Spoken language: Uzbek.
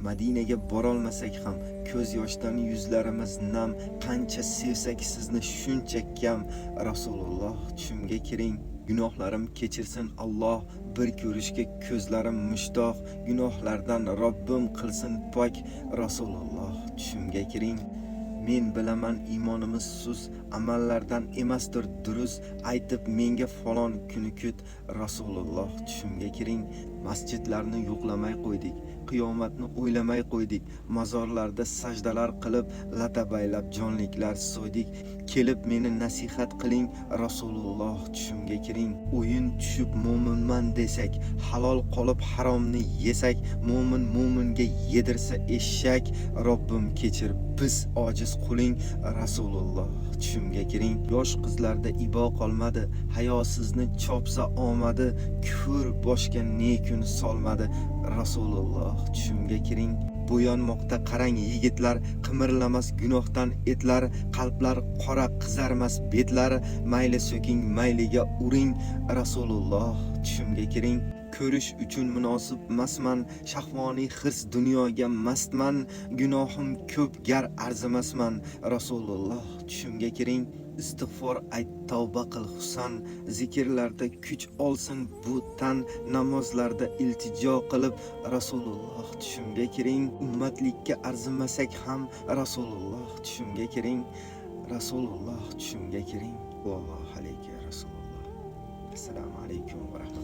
Madinaga borolmasak ham ko'z yoshdan yuzlarimiz nam, qancha sevsak sizni shuncha kam. Rasululloh tushimga kiring, gunohlarim kechirsin Alloh, bir ko'rishga ko'zlarim mushtoq, gunohlardan Robbim qilsin pok. Rasululloh tushimga kiring. Men bilaman iymonimiz sus, amallardan emasdir durust, aytib menga falon kuni kut. Rasululloh tushimga kiring. Masjidlarni yo'qlamay qo'ydik, qiyomatni o'ylamay qo'ydik, mozorlarda sajdalar qilib, latabaylab jonliklar so'ydik. Kelib meni nasihat qiling, Rasululloh tushimga kiring. O'yin tushib mo'minman desak, halol qolib haromni yesak, mo'minga yedirsa eshak. Robbim kechir, biz ojiz quling. Rasululloh tushimga kiring. Yosh qizlarda ibo qolmadi, hayosizni chopsa omadi, kufr boshga ne kun solmadi. Rasululloh tushimga kiring. Bo'yonmoqda qarang yigitlar, qimirlamas gunohdan etlar, qalblar qora qizarmas betlar, mayli so'king mayliga uring. Rasululloh tushimga kiring. Ko'rish uchun munosib masman, shahvoniy hirs dunyoga mastman, gunohim ko'p gar arzimasman. Rasululloh tushimga kiring. Istig'for ayt, tavba qil husan, zikrlarda kuch olsin bu tan, namozlarda iltijo qilib. Rasululloh tushimga kiring. Ummatlikka arzimasak ham Rasululloh tushimga kiring. Rasululloh tushimga kiring. Vallohu alayka Rasululloh. Assalomu alaykum va rahmatulloh.